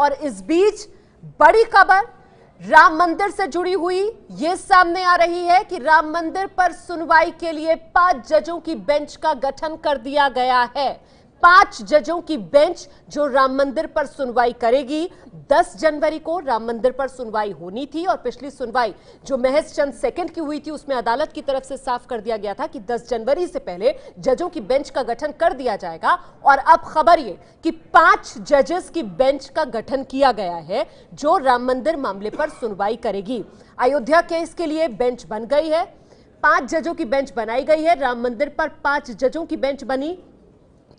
और इस बीच बड़ी खबर राम मंदिर से जुड़ी हुई ये सामने आ रही है कि राम मंदिर पर सुनवाई के लिए 5 जजों की बेंच का गठन कर दिया गया है। 5 जजों की बेंच जो राम मंदिर पर सुनवाई करेगी। 10 जनवरी को राम मंदिर पर सुनवाई होनी थी और पिछली सुनवाई जो महज चंद सेकंड की हुई थी उसमें अदालत की तरफ से साफ कर दिया गया था कि 10 जनवरी से पहले जजों की बेंच का गठन कर दिया जाएगा। और अब खबर ये कि 5 जजेस की बेंच का गठन किया गया है जो राम मंदिर मामले पर सुनवाई करेगी। अयोध्या केस के लिए बेंच बन गई है, 5 जजों की बेंच बनाई गई है। राम मंदिर पर 5 जजों की बेंच बनी।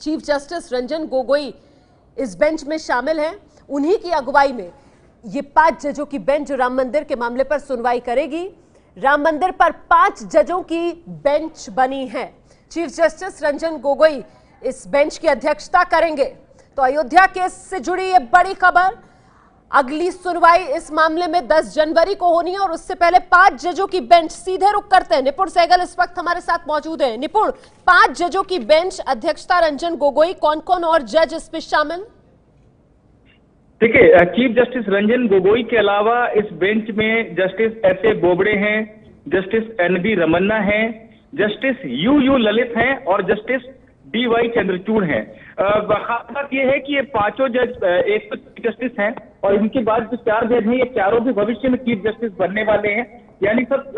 चीफ जस्टिस रंजन गोगोई इस बेंच में शामिल हैं। उन्हीं की अगुवाई में ये 5 जजों की बेंच जो राम मंदिर के मामले पर सुनवाई करेगी। राम मंदिर पर 5 जजों की बेंच बनी है। चीफ जस्टिस रंजन गोगोई इस बेंच की अध्यक्षता करेंगे। तो अयोध्या केस से जुड़ी ये बड़ी खबर, अगली सुनवाई इस मामले में 10 जनवरी को होनी है और उससे पहले 5 जजों की बेंच। सीधे रुक करते हैं, निपुण सहगल इस वक्त हमारे साथ मौजूद है। निपुण, 5 जजों की बेंच, अध्यक्षता रंजन गोगोई, कौन कौन और जज इस पे शामिल? देखिए, चीफ जस्टिस रंजन गोगोई के अलावा इस बेंच में जस्टिस एस ए बोबड़े हैं, जस्टिस एन बी रमन्ना हैं, जस्टिस यू ललित हैं और जस्टिस डी वाई चंद्रचूड़ हैं। खास बात यह है कि ये पांचों जज एक तो चीफ जस्टिस हैं और इनके बाद जो 4 जज हैं ये चारों भी भविष्य में चीफ जस्टिस बनने वाले हैं। यानी सब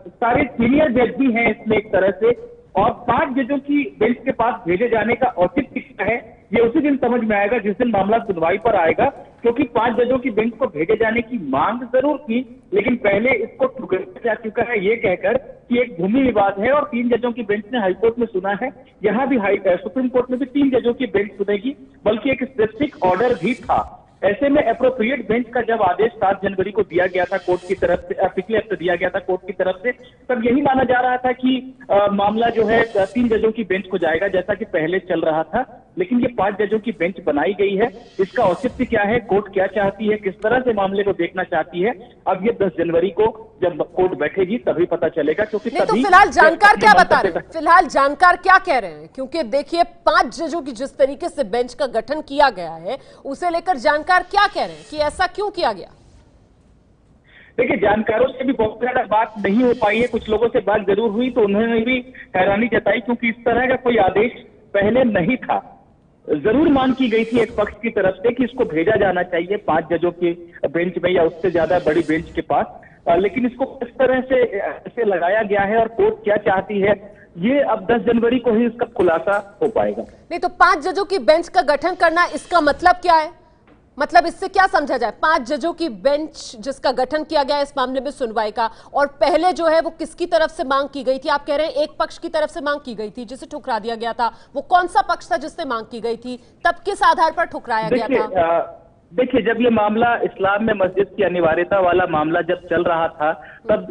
सारे सीनियर जज भी हैं इसमें एक तरह से। और 5 जजों की बेंच के पास भेजे जाने का औचित्य क्या है ये उसी दिन समझ में आएगा जिस दिन मामला सुनवाई पर आएगा, क्योंकि 5 जजों की बेंच को भेजे जाने की मांग जरूर थी, लेकिन पहले इसको ठुकराया जा चुका है ये कहकर कि एक भूमि विवाद है और 3 जजों की बेंच ने हाईकोर्ट में सुना है। यहाँ भी सुप्रीम कोर्ट में भी 3 जजों की बेंच सुनेगी, बल्कि एक स्पेसिफिक ऑर्डर भी था। ऐसे में अप्रोप्रिएट बेंच का जब आदेश 7 जनवरी को दिया गया था कोर्ट की तरफ से, पिछले हफ्ते दिया गया था कोर्ट की तरफ से, तब यही माना जा रहा था कि मामला जो है 3 जजों की बेंच को जाएगा जैसा कि पहले चल रहा था। लेकिन ये 5 जजों की बेंच बनाई गई है, इसका औचित्य क्या है, कोर्ट क्या चाहती है, किस तरह से मामले को देखना चाहती है, अब ये 10 जनवरी को जब कोर्ट बैठेगी तभी पता चलेगा। क्योंकि नहीं तो फिलहाल जानकार क्या बता रहे हैं, फिलहाल जानकार क्या कह रहे हैं? क्योंकि देखिए 5 जजों की जिस तरीके से बेंच का गठन किया गया है उसे लेकर जानकार क्या कह रहे हैं कि ऐसा क्यों किया गया? देखिए, जानकारों से भी बहुत ज्यादा बात नहीं हो पाई है। कुछ लोगों से बात जरूर हुई तो उन्होंने भी हैरानी जताई, क्योंकि इस तरह का कोई आदेश पहले नहीं था। जरूर मांग की गई थी एक पक्ष की तरफ से कि इसको भेजा जाना चाहिए 5 जजों के बेंच में या उससे ज्यादा बड़ी बेंच के पास, लेकिन इसको किस तरह से ऐसे लगाया गया है और कोर्ट क्या चाहती है ये अब 10 जनवरी को ही इसका खुलासा हो पाएगा। नहीं तो 5 जजों की बेंच का गठन करना, इसका मतलब क्या है? मतलब इससे क्या समझा जाए? 5 जजों की बेंच जिसका गठन किया गया इस मामले में सुनवाई का, और पहले जो है वो किसकी तरफ से मांग की गई थी? आप कह रहे हैं एक पक्ष की तरफ से मांग की गई थी जिसे ठुकरा दिया गया था। वो कौन सा पक्ष था जिससे मांग की गई थी? तब किस आधार पर ठुकराया गया था? देखिए, जब ये मामला इस्लाम में मस्जिद की अनिवार्यता वाला मामला जब चल रहा था, तब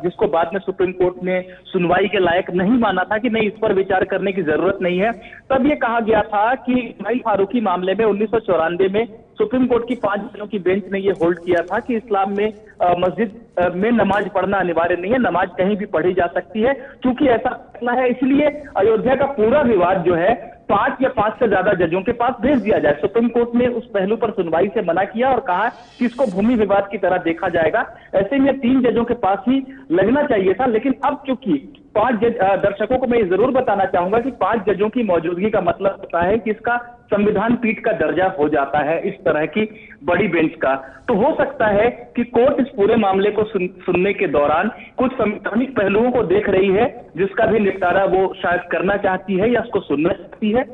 जिसको बाद में सुप्रीम कोर्ट ने सुनवाई के लायक नहीं माना था कि नहीं, इस पर विचार करने की जरूरत नहीं है, तब ये कहा गया था कि इस्माइल फारूकी मामले में 1994 में सुप्रीम कोर्ट की 5 जजों की बेंच ने ये होल्ड किया था कि इस्लाम में मस्जिद में नमाज पढ़ना अनिवार्य नहीं है, नमाज कहीं भी पढ़ी जा सकती है। क्योंकि ऐसा फैसला है, इसलिए अयोध्या का पूरा विवाद जो है 5 या 5 से ज्यादा जजों के पास भेज दिया जाए। सुप्रीम कोर्ट ने उस पहलू पर सुनवाई से मना किया और कहा कि इसको भूमि विवाद की तरह देखा जाएगा। ऐसे में 3 जजों के पास ही लगना चाहिए था। लेकिन अब चूंकि 5 दर्शकों को मैं ये जरूर बताना चाहूंगा कि 5 जजों की मौजूदगी का मतलब होता है कि इसका संविधान पीठ का दर्जा हो जाता है इस तरह की बड़ी बेंच का। तो हो सकता है कि कोर्ट इस पूरे मामले को सुनने के दौरान कुछ संवैधानिक पहलुओं को देख रही है जिसका भी निपटारा वो शायद करना चाहती है या उसको सुनना चाहती है।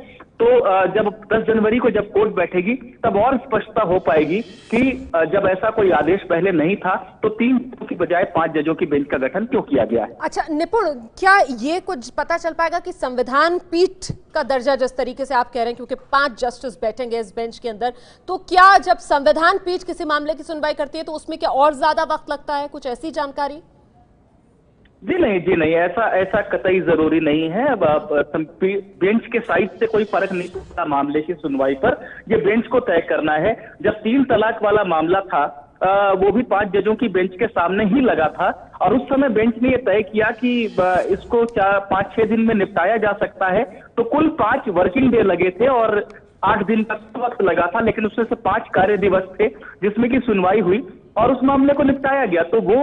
तो जब 10 जनवरी को जब कोर्ट बैठेगी तब और स्पष्टता हो पाएगी कि जब ऐसा कोई आदेश पहले नहीं था तो 3 जजों की बजाय 5 जजों की बेंच का गठन क्यों किया गया है। अच्छा निपुण, क्या ये कुछ पता चल पाएगा कि संविधान पीठ का दर्जा जिस तरीके से आप कह रहे हैं, क्योंकि 5 जस्टिस बैठेंगे इस बेंच के अंदर, तो क्या जब संविधान पीठ किसी मामले की सुनवाई करती है तो उसमें क्या और ज्यादा वक्त लगता है? कुछ ऐसी जानकारी? जी नहीं, ऐसा कतई जरूरी नहीं है। अब बेंच के साइज से कोई फर्क नहीं पड़ता मामले की सुनवाई पर, ये बेंच को तय करना है। जब 3 तलाक वाला मामला था वो भी 5 जजों की बेंच के सामने ही लगा था और उस समय बेंच ने ये तय किया कि इसको 5-6 दिन में निपटाया जा सकता है। तो कुल 5 वर्किंग डे लगे थे और 8 दिन तक वक्त लगा था, लेकिन उसमें से 5 कार्य दिवस थे जिसमें की सुनवाई हुई और उस मामले को निपटाया गया। तो वो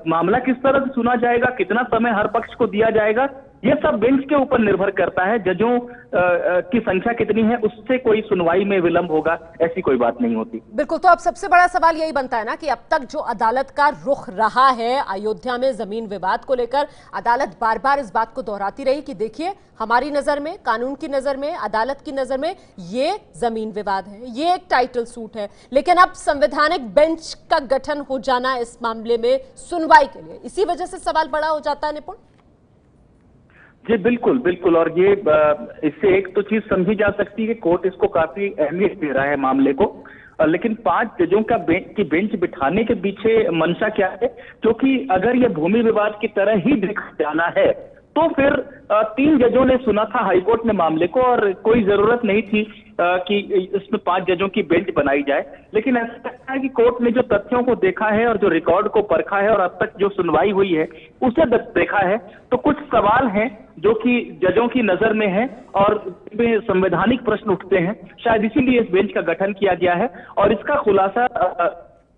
मामला किस तरह से सुना जाएगा, कितना समय हर पक्ष को दिया जाएगा, ये सब बेंच के ऊपर निर्भर करता है। जजों की संख्या कितनी है उससे कोई सुनवाई में विलंब होगा, ऐसी कोई बात नहीं होती। बिल्कुल। तो अब सबसे बड़ा सवाल यही बनता है ना कि अब तक जो अदालत का रुख रहा है अयोध्या में जमीन विवाद को लेकर, अदालत बार बार इस बात को दोहराती रही कि देखिए हमारी नजर में, कानून की नजर में, अदालत की नजर में ये जमीन विवाद है, ये एक टाइटल सूट है। लेकिन अब संवैधानिक बेंच का गठन हो जाना इस मामले में सुनवाई के लिए, इसी वजह से सवाल बड़ा हो जाता है निपुण। जी बिल्कुल बिल्कुल। और ये इससे एक तो चीज समझी जा सकती है कि कोर्ट इसको काफी अहमियत दे रहा है मामले को, लेकिन 5 जजों का बेंच बिठाने के पीछे मंशा क्या है? क्योंकि अगर ये भूमि विवाद की तरह ही देखा जाना है तो फिर 3 जजों ने सुना था हाईकोर्ट में मामले को और कोई जरूरत नहीं थी कि इसमें 5 जजों की बेंच बनाई जाए। लेकिन ऐसा लगता है कि कोर्ट ने जो तथ्यों को देखा है और जो रिकॉर्ड को परखा है और अब तक जो सुनवाई हुई है उसे देखा है, तो कुछ सवाल हैं जो कि जजों की नजर में है और संवैधानिक प्रश्न उठते हैं। शायद इसीलिए इस बेंच का गठन किया गया है और इसका खुलासा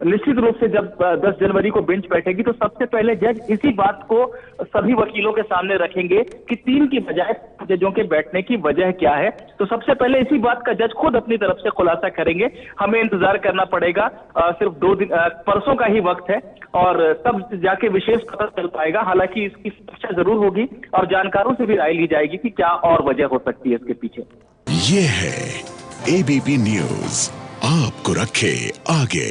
निश्चित रूप से जब 10 जनवरी को बेंच बैठेगी तो सबसे पहले जज इसी बात को सभी वकीलों के सामने रखेंगे कि 3 की बजाय जजों के बैठने की वजह क्या है। तो सबसे पहले इसी बात का जज खुद अपनी तरफ से खुलासा करेंगे। हमें इंतजार करना पड़ेगा, सिर्फ 2 दिन, परसों का ही वक्त है और तब जाके विशेष पता चल पाएगा। हालांकि इसकी चर्चा जरूर होगी और जानकारों से भी राय ली जाएगी कि क्या और वजह हो सकती है इसके पीछे। ये है एबीपी न्यूज, आपको रखे आगे।